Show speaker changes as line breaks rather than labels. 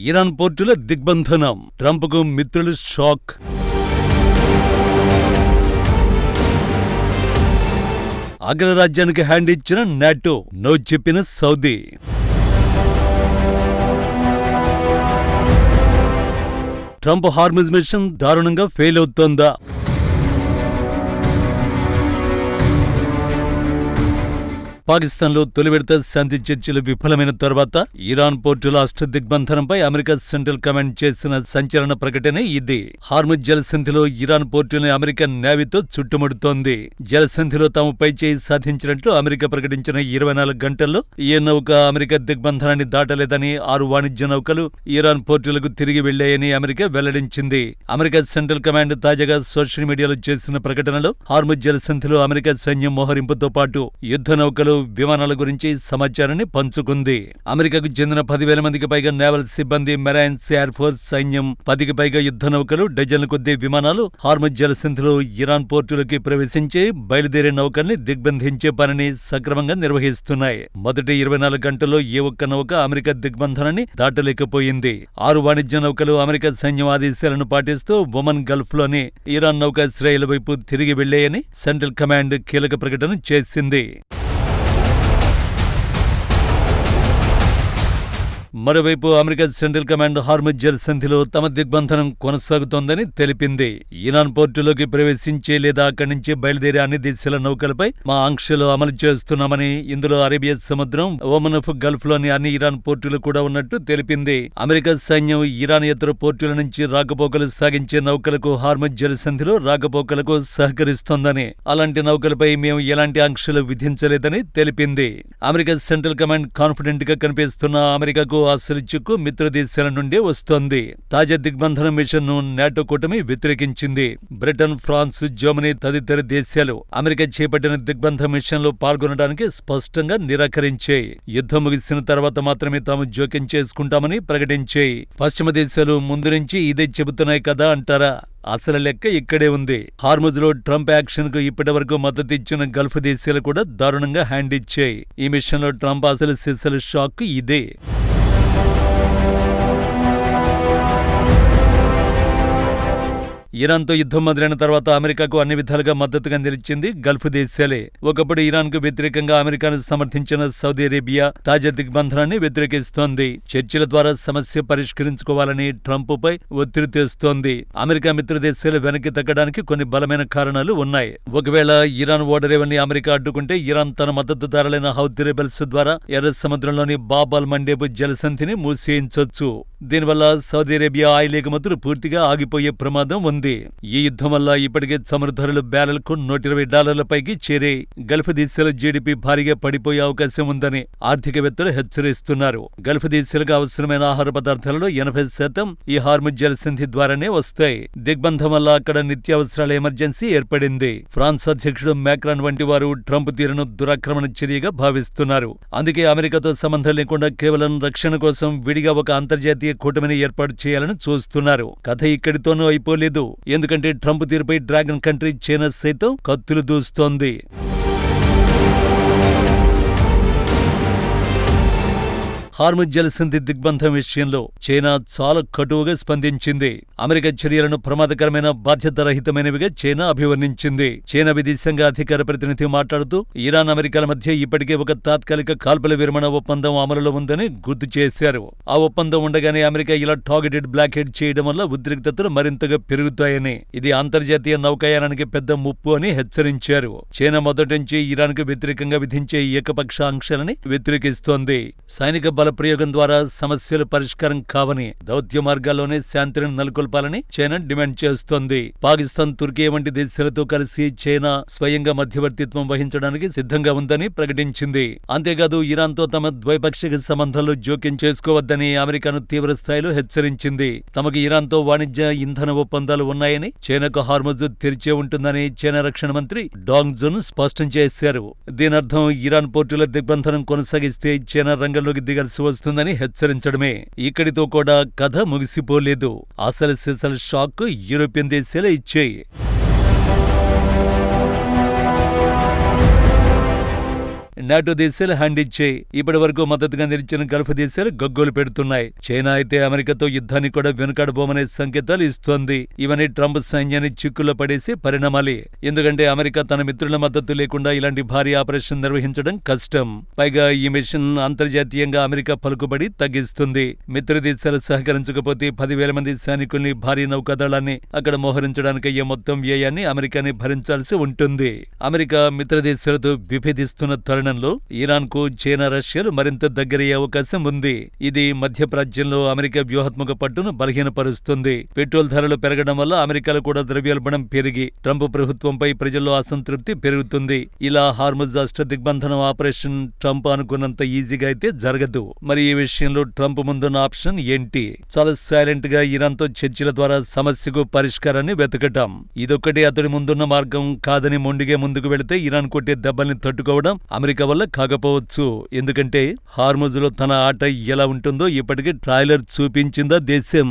Iran పోర్టుల దిగ్బంధనం, ట్రంప్కు మిత్రులు shock. అగ్రరాజ్యానికి hand ఇచ్చిన నాటో, నో చెప్పిన సౌదీ. ట్రంప్ హార్ముజ్ మిషన్ దారుణంగా ఫెయిల్ అవుతోందా? పాకిస్తాన్లో తొలి విడత శాంతి చర్చలు విఫలమైన తర్వాత ఇరాన్ పోర్టుల అష్టదిగ్బంధనంపై అమెరికా సెంట్రల్ కమాండ్ చేసిన సంచలన ప్రకటనే ఇది. హార్ముజ్ జలసంధిలో ఇరాన్ పోర్టుని అమెరికన్ నేవీతో చుట్టుముడుతోంది. జలసంధిలో తాము పైచేయి సాధించినట్లు అమెరికా ప్రకటించిన 24 గంటల్లో ఏ నౌక అమెరికా దిగ్బంధనాన్ని దాటలేదని 6 వాణిజ్య నౌకలు ఇరాన్ పోర్టులకు తిరిగి వెళ్లాయని అమెరికా వెల్లడించింది. అమెరికా సెంట్రల్ కమాండ్ తాజాగా సోషల్ మీడియాలో చేసిన ప్రకటనలో హార్ముజ్ జలసంధిలో అమెరికా సైన్యం మోహరింపుతో పాటు యుద్ధ నౌకలు, విమానాల గురించి సమాచారాన్ని పంచుకుంది. అమెరికాకు చెందిన 10,000 మందికి పైగా నేవల్ సిబ్బంది, మెరైన్స్, ఎయిర్ ఫోర్స్ సైన్యం, 10కి పైగా యుద్ధ నౌకలు, డజన్ల కొద్దీ విమానాలు హార్ముజ్ జలసంధిలో ఇరాన్ పోర్టులకి ప్రవేశించి బయలుదేరే నౌకల్ని దిగ్బంధించే పనిని సక్రమంగా నిర్వహిస్తున్నాయి. మొదటి 24 గంటల్లో ఏ ఒక్క నౌక అమెరికా దిగ్బంధనాన్ని దాటలేకపోయింది. 6 వాణిజ్య నౌకలు అమెరికా సైన్యం ఆదేశాలను పాటిస్తూ ఒమన్ గల్ఫ్ లోని ఇరాన్ నౌకాశ్రయాల వైపు తిరిగి వెళ్లాయని సెంట్రల్ కమాండ్ కీలక ప్రకటన చేసింది. మరోవైపు అమెరికా సెంట్రల్ కమాండ్ హార్ముజ్ జలసంధిలో తమ దిగ్బంధనం కొనసాగుతోందని తెలిపింది. ఇరాన్ పోర్టులోకి ప్రవేశించే లేదా అక్కడి నుంచి బయలుదేరే అన్ని దేశాల నౌకలపై మా ఆంక్షలు అమలు చేస్తున్నామని, ఇందులో అరేబియా సముద్రం, ఒమన్ గల్ఫ్ లోని అన్ని ఇరాన్ పోర్టులు కూడా ఉన్నట్టు తెలిపింది. అమెరికా సైన్యం ఇరానేతర పోర్టుల నుంచి రాకపోకలు సాగించే నౌకలకు హార్ముజ్ జలసంధిలో రాకపోకలకు సహకరిస్తోందని, అలాంటి నౌకలపై మేము ఎలాంటి ఆంక్షలు విధించలేదని తెలిపింది. అమెరికా సెంట్రల్ కమాండ్ కాన్ఫిడెంట్ గా కనిపిస్తున్న అమెరికాకు అసలు చిక్కు మిత్ర దేశాల నుండే వస్తోంది. తాజా దిగ్బంధన మిషన్ ను నాటో కూటమి వ్యతిరేకించింది. బ్రిటన్, ఫ్రాన్స్, జర్మనీ తదితర దేశాలు అమెరికా చేపట్టిన దిగ్బంధ మిషన్ లో పాల్గొనడానికి స్పష్టంగా నిరాకరించాయి. యుద్ధం ముగిసిన తర్వాత మాత్రమే తాము జోక్యం చేసుకుంటామని ప్రకటించాయి. పశ్చిమ దేశాలు ముందు నుంచి ఇదే చెబుతున్నాయి కదా అంటారా? అసలు లెక్క ఇక్కడే ఉంది. హార్ముజ్ లో ట్రంప్ యాక్షన్ కు ఇప్పటివరకు మద్దతు ఇచ్చిన గల్ఫ్ దేశాలు కూడా దారుణంగా హ్యాండ్ ఇచ్చాయి. ఈ మిషన్ లో ట్రంప్ అసలు సిసలు షాక్ ఇదే. ఇరాన్తో యుద్ధం మొదలైన తర్వాత అమెరికాకు అన్ని విధాలుగా మద్దతుగా నిలిచింది గల్ఫ్ దేశాలే. ఒకప్పుడు ఇరాన్కు వ్యతిరేకంగా అమెరికాను సమర్థించిన సౌదీ అరేబియా తాజా దిగ్బంధనాన్ని వ్యతిరేకిస్తోంది. చర్చల ద్వారా సమస్య పరిష్కరించుకోవాలని ట్రంప్పై ఒత్తిడి తెస్తోంది. అమెరికా మిత్ర దేశాలు వెనక్కి తగ్గడానికి కొన్ని బలమైన కారణాలు ఉన్నాయి. ఒకవేళ ఇరాన్ ఓడరేవని అమెరికా అడ్డుకుంటే ఇరాన్ తన మద్దతుదారులైన హౌతీ రెబెల్స్ ద్వారా ఎర్ర సముద్రంలోని బాబ్ అల్ మండేబ్ జలసంధిని మూసేయించొచ్చు. దీనివల్ల సౌదీ అరేబియా ఆయిల్ ఎగుమతులు పూర్తిగా ఆగిపోయే ప్రమాదం ఉంది. ఈ యుద్ధం వల్ల ఇప్పటికే చమురు ధరలు బ్యారెల్కు $120 పైకి చేరే గల్ఫ్ దేశాల జీడీపీ భారీగా పడిపోయే అవకాశం ఉందని ఆర్థికవేత్తలు హెచ్చరిస్తున్నారు. గల్ఫ్ దేశాలకు అవసరమైన ఆహార పదార్థాలలో 80% ఈ హార్ముజ్ జలసంధి ద్వారానే వస్తాయి. దిగ్బంధం వల్ల అక్కడ నిత్యావసరాల ఎమర్జెన్సీ ఏర్పడింది. ఫ్రాన్స్ అధ్యక్షుడు మ్యాక్రాన్ వంటి వారు ట్రంప్ తీరును దురాక్రమణ చర్యగా భావిస్తున్నారు. అందుకే అమెరికాతో సంబంధం లేకుండా కేవలం రక్షణ కోసం విడిగా ఒక అంతర్జాతీయ కూటమిని ఏర్పాటు చేయాలని చూస్తున్నారు. కథ ఇక్కడితోనూ అయిపోలేదు. ఎందుకంటే ట్రంప్ తీరుపై డ్రాగన్ కంట్రీ చైనా సైతం కత్తులు దూస్తోంది. హార్ముజ్ జలసంధి దిగ్బంధం విషయంలో చైనా చాలా కటువుగా స్పందించింది. అమెరికా చర్యలను ప్రమాదకరమైన, బాధ్యతారహితమైనవిగా చైనా అభివర్ణించింది. చైనా విదేశాంగ అధికార ప్రతినిధి మాట్లాడుతూ ఇరాన్, అమెరికాల మధ్య ఇప్పటికే ఒక తాత్కాలిక కాల్పుల విరమణ ఒప్పందం అమలులో ఉందని గుర్తు చేశారు. ఆ ఒప్పందం ఉండగానే అమెరికా ఇలా టార్గెటెడ్ బ్లాక్హెడ్ చేయడం వల్ల ఉద్రిక్తతలు మరింతగా పెరుగుతాయని, ఇది అంతర్జాతీయ నౌకాయానానికి పెద్ద ముప్పు అని హెచ్చరించారు. చైనా మొదటి నుంచి ఇరాన్కు వ్యతిరేకంగా విధించే ఏకపక్ష ఆంక్షలని వ్యతిరేకిస్తోంది. సైనిక ప్రయోగం ద్వారా సమస్యలు పరిష్కారం కావని, దౌత్య మార్గాల్లోనే శాంతిని నెలకొల్పాలని చైనా డిమాండ్ చేస్తోంది. పాకిస్తాన్, తుర్కీ వంటి దేశాలతో కలిసి చైనా స్వయంగా మధ్యవర్తిత్వం వహించడానికి సిద్ధంగా ఉందని ప్రకటించింది. అంతేకాదు ఇరాన్తో తమ ద్వైపాక్షిక సంబంధాల్లో జోక్యం చేసుకోవద్దని అమెరికాను తీవ్ర స్థాయిలో హెచ్చరించింది. తమకు ఇరాన్తో వాణిజ్య, ఇంధన ఒప్పందాలు ఉన్నాయని, చైనాకు హార్ముజ్ తెరిచే ఉంటుందని చైనా రక్షణ మంత్రి డాంగ్ జున్ స్పష్టం చేశారు. దీనర్థం ఇరాన్ పోర్టుల దిగ్బంధనం కొనసాగిస్తే చైనా రంగంలోకి దిగాల్సి వస్తుందని హెచ్చరించడమే. ఇక్కడితో కూడా కథ ముగిసిపోలేదు. అసలు సిసల్ షాక్ యూరోపియన్ దేశాలే ఇచ్చాయి. నాటో దేశాలు హ్యాండ్ ఇచ్చాయి. ఇప్పటి వరకు మద్దతుగా నిలిచిన గల్ఫ్ దేశాలు గగ్గోలు పెడుతున్నాయి. చైనా అయితే అమెరికాతో యుద్ధాన్ని కూడా వెనుకాడబోమనే సంకేతాలు ఇస్తోంది. ఇవన్నీ ట్రంప్ సైన్యాన్ని చిక్కుల్లో పడేసే పరిణామాలే. ఎందుకంటే అమెరికా తన మిత్రుల మద్దతు లేకుండా ఇలాంటి భారీ ఆపరేషన్ నిర్వహించడం కష్టం. పైగా ఈ మిషన్ అంతర్జాతీయంగా అమెరికా పలుకుబడి తగ్గిస్తుంది. మిత్ర దేశాలు సహకరించకపోతే 10,000 మంది సైనికుల్ని, భారీ నౌకాదళాన్ని అక్కడ మోహరించడానికి అయ్యే మొత్తం వ్యయాన్ని అమెరికాని భరించాల్సి ఉంటుంది. అమెరికా మిత్ర దేశాలతో విభేదిస్తున్న తరుణంలో ఇరాన్కు చైనా, రష్యాలు మరింత దగ్గరయ్యే అవకాశం ఉంది. ఇది మధ్యప్రాచ్యంలో అమెరికా వ్యూహాత్మక పట్టును బలహీనపరుస్తుంది. పెట్రోల్ ధరలు పెరగడం వల్ల అమెరికాలో కూడా ద్రవ్యోల్బణం పెరిగి ట్రంప్ ప్రభుత్వంపై ప్రజల్లో అసంతృప్తి పెరుగుతుంది. ఇలా హార్ముజ్ అష్టదిగ్బంధనం ఆపరేషన్ ట్రంప్ అనుకున్నంత ఈజీగా అయితే జరగదు. మరి ఈ విషయంలో ట్రంప్ ముందున్న ఆప్షన్ ఏంటి? చాలా సైలెంట్ గా ఇరాన్తో చర్చల ద్వారా సమస్యకు పరిష్కారాన్ని వెతకటం. ఇదొక్కటే అతడి ముందున్న మార్గం కాదని మొండిగా ముందుకు వెళితే ఇరాన్ కొట్టే దెబ్బల్ని తట్టుకోవడం అమెరికా వల్ల కాకపోవచ్చు. ఎందుకంటే హార్ముజ్ లో తన ఆట ఎలా ఉంటుందో ఇప్పటికే ట్రైలర్ చూపించిందా దేశం.